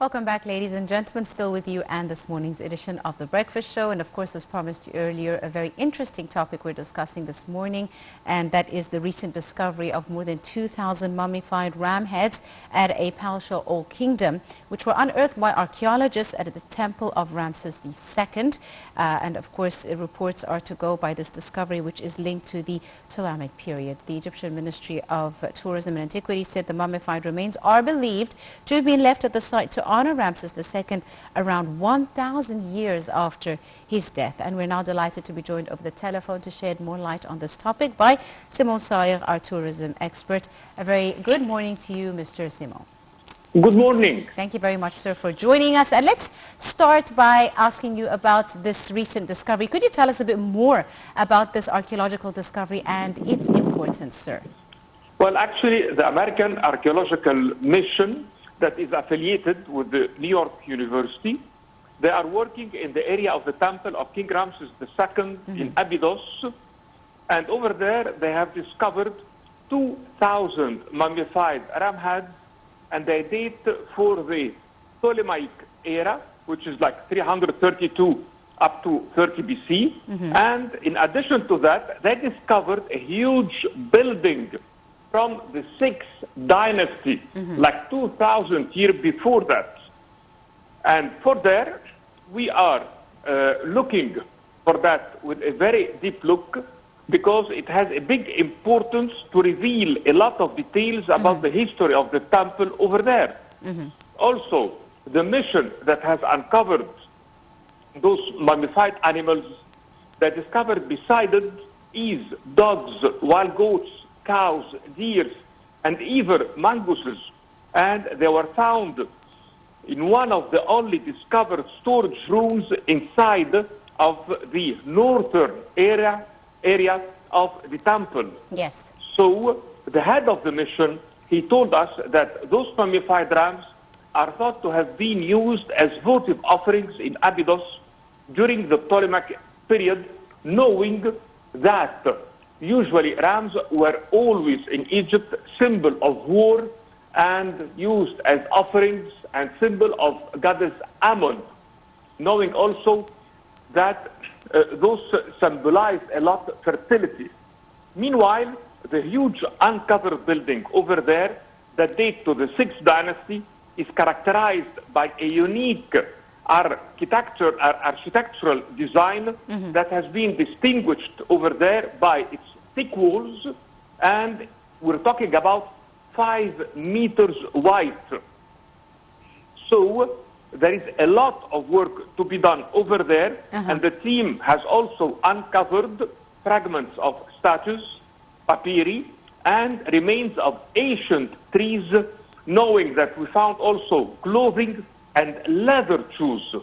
Welcome back, ladies and gentlemen. Still with you and this morning's edition of The Breakfast Show. And of course, as promised you earlier, a very interesting topic we're discussing this morning, and that is the recent discovery of more than 2,000 mummified ram heads at a Palsha Old Kingdom, which were unearthed by archaeologists at the temple of Ramses II. And of course, reports are to go by this discovery, which is linked to the Ptolemaic period. The Egyptian Ministry of Tourism and Antiquities said the mummified remains are believed to have been left at the site to honor Ramses II around 1,000 years after his death. And we're now delighted to be joined over the telephone to shed more light on this topic by Sayegh, our tourism expert. A very good morning to you, Mr. Simon. Good morning. Thank you very much, sir, for joining us. And let's start by asking you about this recent discovery. Could you tell us a bit more about this archaeological discovery and its importance, sir? Well, actually, the American Archaeological Mission that is affiliated with the New York University, they are working in the area of the temple of King Ramses II in Abydos. And over there, they have discovered 2,000 mummified ram heads, and they date for the Ptolemaic era, which is like 332 up to 30 BC. And in addition to that, they discovered a huge building from the 6th dynasty, like 2,000 years before that. And for there, we are looking for that with a very deep look, because it has a big importance to reveal a lot of details about the history of the temple over there. Also, the mission that has uncovered those mummified animals, they discovered beside it is dogs, wild goats, cows, deer, and even mongooses. And they were found in one of the only discovered storage rooms inside of the northern area of the temple. Yes. So the head of the mission, he told us that those mummified rams are thought to have been used as votive offerings in Abydos during the Ptolemaic period, knowing that usually rams were always in Egypt symbol of war and used as offerings and symbol of goddess Ammon, knowing also that those symbolize a lot of fertility. Meanwhile, the huge uncovered building over there that dates to the 6th dynasty is characterized by a unique architectural design that has been distinguished over there by its thick walls, and we're talking about 5 meters wide. So there is a lot of work to be done over there, and the team has also uncovered fragments of statues, papyri, and remains of ancient trees, knowing that we found also clothing and leather shoes.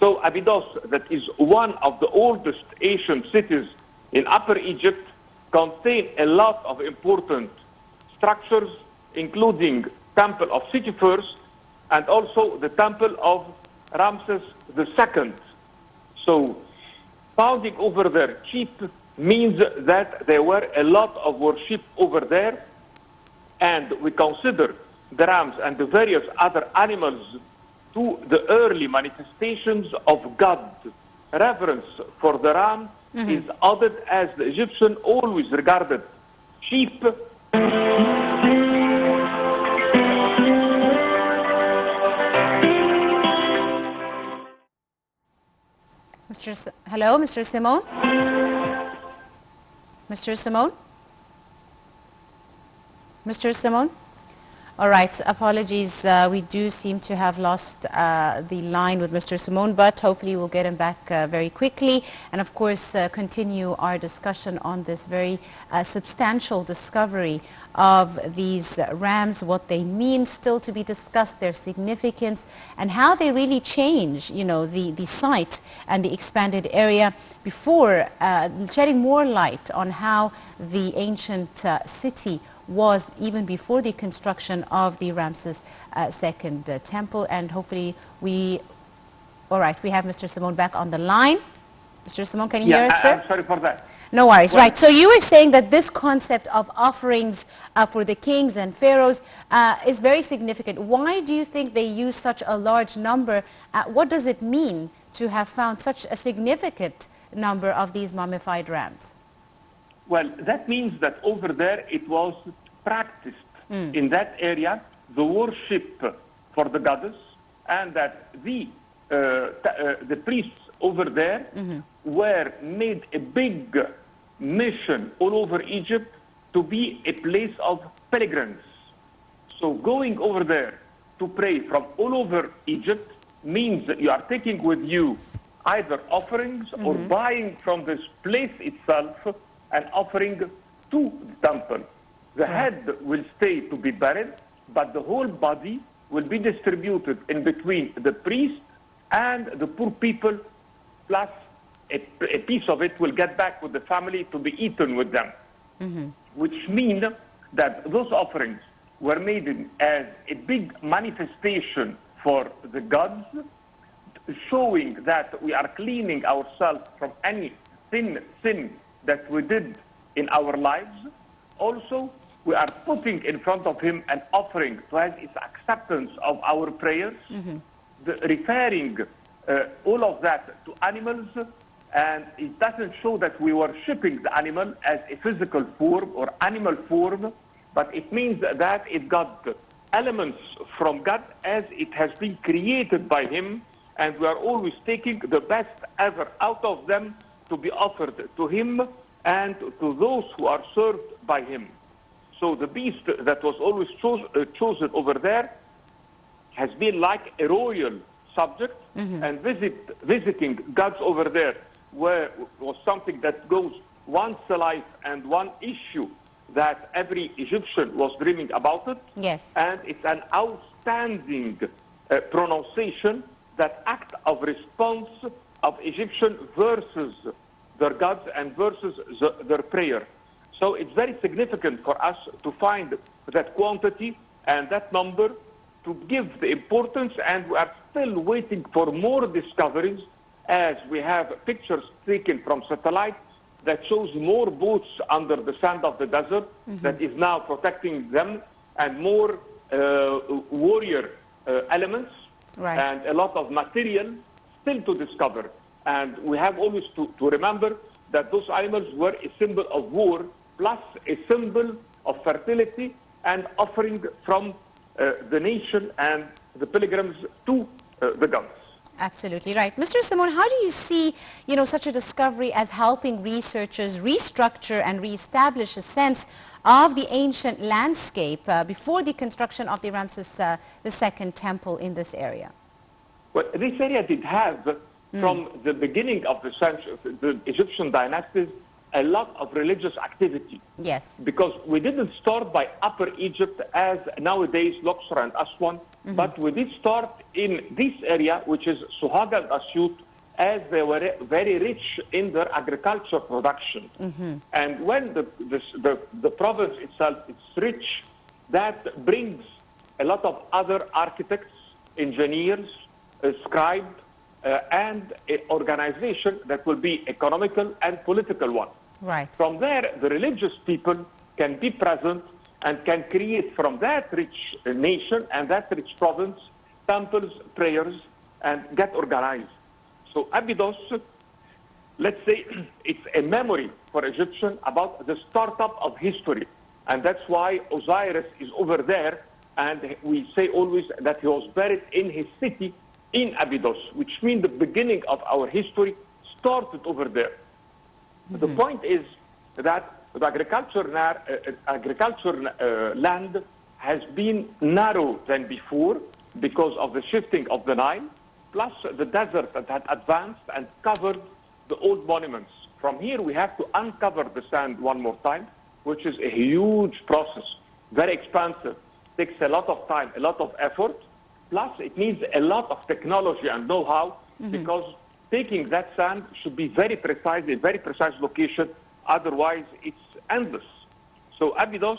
So Abydos, that is one of the oldest ancient cities in Upper Egypt, contain a lot of important structures, including Temple of City First and also the Temple of Ramses II. So founding over there cheap means that there were a lot of worship over there, and we consider the rams and the various other animals to the early manifestations of God. Reverence for the ram is added as the Egyptian always regarded sheep. Hello, Mr. Simon? Mr. Simon? Mr. Simon? All right, apologies. We do seem to have lost the line with Mr. Simon, but hopefully we'll get him back very quickly. And of course, continue our discussion on this very substantial discovery of these rams, what they mean, still to be discussed, their significance, and how they really change, you know, the site and the expanded area, before shedding more light on how the ancient city was even before the construction of the Ramses II temple. And hopefully all right, we have Mr. Simon back on the line. Mr. Simon, can you hear us, sir? I'm sorry for that. No worries. Well, Right. So you were saying that this concept of offerings for the kings and pharaohs is very significant. Why do you think they use such a large number? What does it mean to have found such a significant number of these mummified rams? well, that means that over there it was practiced in that area, the worship for the goddess, and that the priests over there were made a big mission all over Egypt to be a place of pilgrims. So going over there to pray from all over Egypt means that you are taking with you either offerings or buying from this place itself an offering to the temple. The head will stay to be buried, but the whole body will be distributed in between the priest and the poor people, plus a piece of it will get back with the family to be eaten with them, which means that those offerings were made as a big manifestation for the gods, showing that we are cleaning ourselves from any sin that we did in our lives. Also, we are putting in front of him an offering to have his acceptance of our prayers, referring all of that to animals, and it doesn't show that we were shipping the animal as a physical form or animal form, but it means that it got elements from God as it has been created by him, and we are always taking the best ever out of them to be offered to him and to those who are served by him. So the beast that was always chosen over there has been like a royal subject, and visiting gods over there was something that goes once a life and one issue that every Egyptian was dreaming about it. Yes. And it's an outstanding pronunciation, that act of response of Egyptian versus their gods and versus their prayer. So it's very significant for us to find that quantity and that number, to give the importance, and we are still waiting for more discoveries, as we have pictures taken from satellite that shows more boats under the sand of the desert that is now protecting them, and more warrior elements, and a lot of material still to discover. And we have always to remember that those animals were a symbol of war, plus a symbol of fertility and offering from the nation and the pilgrims to the gods. Absolutely right. Mr. Simon, how do you see, such a discovery as helping researchers restructure and reestablish a sense of the ancient landscape before the construction of the Ramses II temple in this area? Well, this area did have, from the beginning of the Egyptian dynasties, a lot of religious activity. Yes. Because we didn't start by Upper Egypt as nowadays Luxor and Aswan, but we did start in this area, which is Sohag and Asyut, as they were very rich in their agriculture production. And when the province itself is rich, that brings a lot of other architects, engineers, scribes, and an organization that will be economical and political one. Right. From there, the religious people can be present and can create from that rich nation and that rich province temples, prayers, and get organized. So Abydos, let's say, it's a memory for Egyptians about the startup of history. And that's why Osiris is over there, and we say always that he was buried in his city in Abydos, which means the beginning of our history started over there. The point is that the agriculture land has been narrow than before because of the shifting of the Nile, plus the desert that had advanced and covered the old monuments. From here, we have to uncover the sand one more time, which is a huge process, very expensive, takes a lot of time, a lot of effort, plus it needs a lot of technology and know-how, because taking that sand should be very precise, a very precise location, otherwise it's endless. So Abydos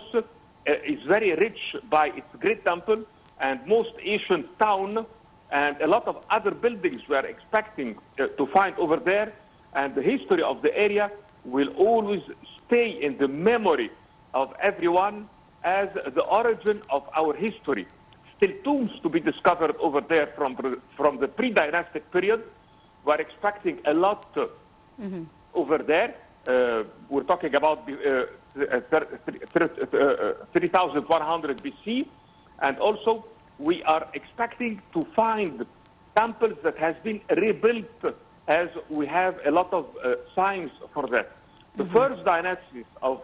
is very rich by its great temple and most ancient town, and a lot of other buildings we are expecting to find over there, and the history of the area will always stay in the memory of everyone as the origin of our history. Still tombs to be discovered over there from the pre-dynastic period. We're expecting a lot over there. We're talking about 3100 BC. And also, we are expecting to find temples that has been rebuilt, as we have a lot of signs for that. The first dynasties of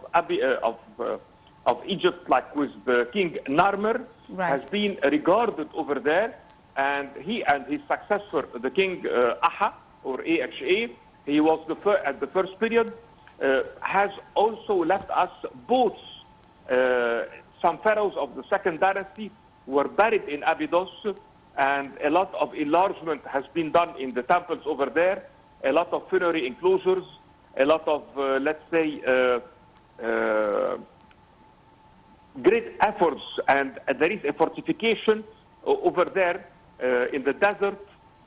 Egypt, like with the king Narmer, has been regarded over there, and he and his successor, the king Aha, or AHA, he was at the first period, has also left us boats. Some pharaohs of the second dynasty were buried in Abydos, and a lot of enlargement has been done in the temples over there, a lot of funerary enclosures, a lot of, let's say, great efforts, and there is a fortification over there in the desert,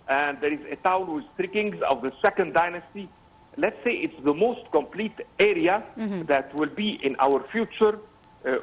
and there is a town with three kings of the second dynasty. Let's say it's the most complete area that will be in our future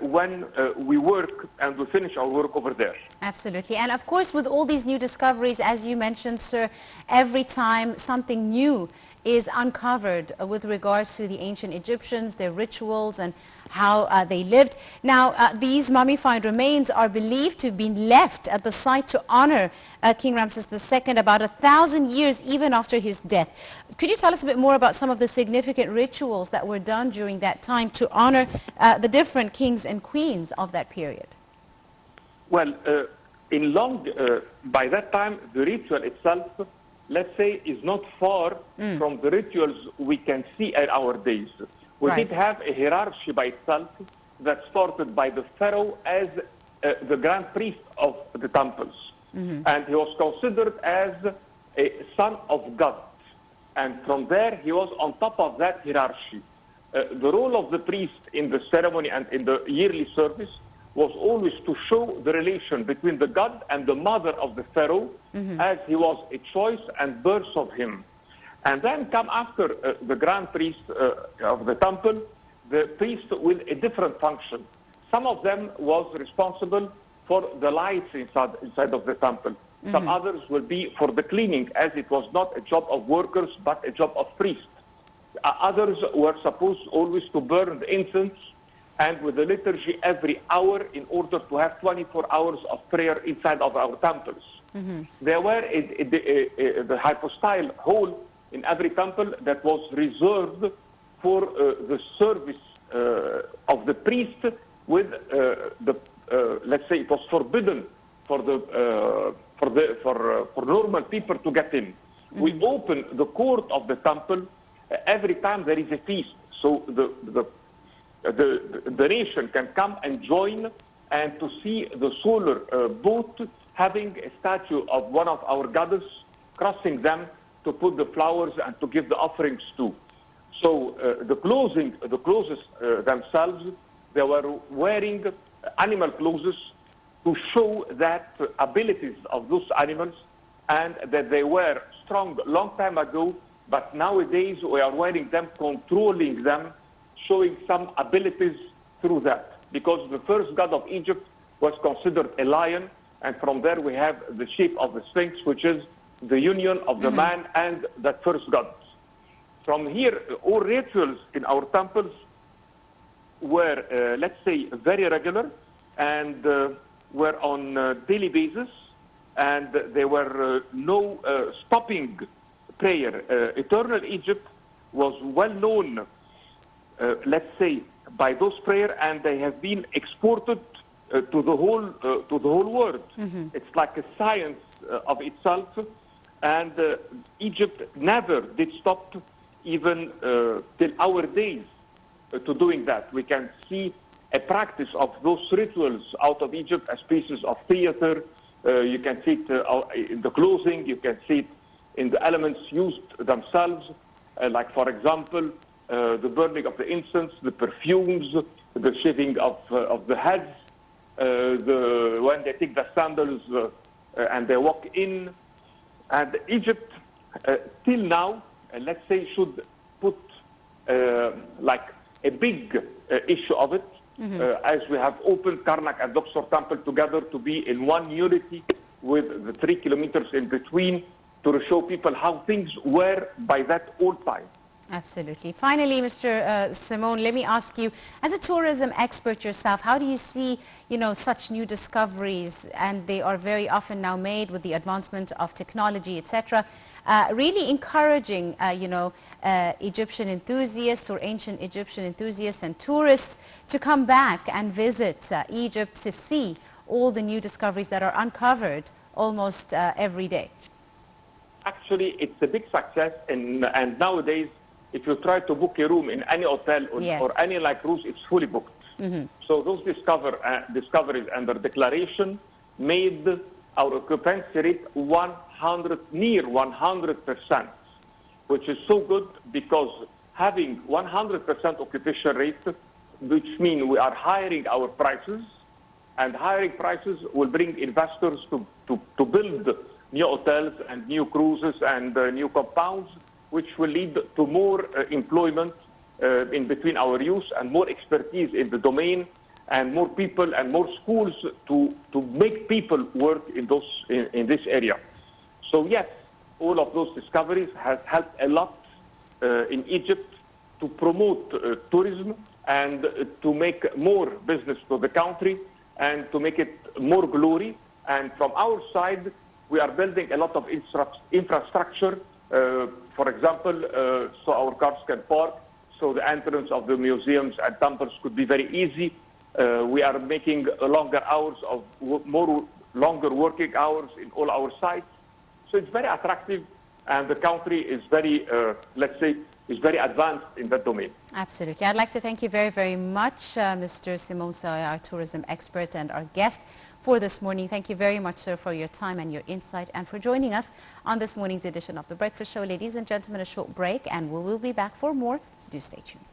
when we work and we finish our work over there. Absolutely. And of course, with all these new discoveries, as you mentioned, sir, every time something new is uncovered with regards to the ancient Egyptians, their rituals, and how they lived. Now, these mummified remains are believed to have been left at the site to honor King Ramses II about 1,000 years even after his death. Could you tell us a bit more about some of the significant rituals that were done during that time to honor the different kings and queens of that period? Well, by that time, the ritual itself, let's say, is not far from the rituals we can see in our days. We did have a hierarchy by itself that started by the pharaoh as the grand priest of the temples. And he was considered as a son of God. And from there, he was on top of that hierarchy. The role of the priest in the ceremony and in the yearly service was always to show the relation between the god and the mother of the pharaoh, as he was a choice and birth of him. And then come after the grand priest of the temple, the priest with a different function. Some of them was responsible for the lights inside of the temple. Some others will be for the cleaning, as it was not a job of workers, but a job of priests. Others were supposed always to burn the incense and with the liturgy every hour in order to have 24 hours of prayer inside of our temples. There were the hypostyle hall in every temple that was reserved for the service of the priest with let's say it was forbidden for normal people to get in. We open the court of the temple every time there is a feast, so the nation can come and join and to see the solar boat having a statue of one of our goddess, crossing them to put the flowers and to give the offerings to. So the clothes themselves, they were wearing animal clothes to show that abilities of those animals and that they were strong long time ago, but nowadays we are wearing them, controlling them, showing some abilities through that. Because the first god of Egypt was considered a lion, and from there we have the shape of the Sphinx, which is the union of the man and that first god. From here, all rituals in our temples were, let's say, very regular and were on a daily basis, and there were no stopping prayer. Eternal Egypt was well known, let's say, by those prayers, and they have been exported to the whole world. It's like a science of itself, and Egypt never did stop, even till our days, to doing that. We can see a practice of those rituals out of Egypt as pieces of theater. You can see it in the clothing, you can see it in the elements used themselves, like, for example, the burning of the incense, the perfumes, the shaving of the heads, when they take the sandals and they walk in. And Egypt, till now, let's say, should put like a big issue of it, as we have opened Karnak and Luxor Temple together to be in one unity with the 3 kilometers in between, to show people how things were by that old time. Absolutely. Finally, Mr. Simone, let me ask you, as a tourism expert yourself, how do you see, such new discoveries, and they are very often now made with the advancement of technology, etc., really encouraging, Egyptian enthusiasts or ancient Egyptian enthusiasts and tourists to come back and visit Egypt to see all the new discoveries that are uncovered almost every day? Actually, it's a big success, and nowadays, if you try to book a room in any hotel or any cruise, it's fully booked. So those discoveries and their declaration made our occupancy rate near 100%, which is so good, because having 100% occupation rate, which means we are hiring our prices, and hiring prices will bring investors to build new hotels and new cruises and new compounds, which will lead to more employment in between our youth and more expertise in the domain and more people and more schools to make people work in this area. So yes, all of those discoveries have helped a lot in Egypt to promote tourism and to make more business to the country and to make it more glory. And from our side, we are building a lot of infrastructure, for example, so our cars can park, so the entrance of the museums and temples could be very easy. We are making longer hours of longer working hours in all our sites. So it's very attractive, and the country is very, let's say, is very advanced in that domain. Absolutely. I'd like to thank you very, very much, Mr. Simone Sayegh, our tourism expert and our guest for this morning. Thank you very much, sir, for your time and your insight and for joining us on this morning's edition of The Breakfast Show. Ladies and gentlemen, a short break, and we will be back for more. Do stay tuned.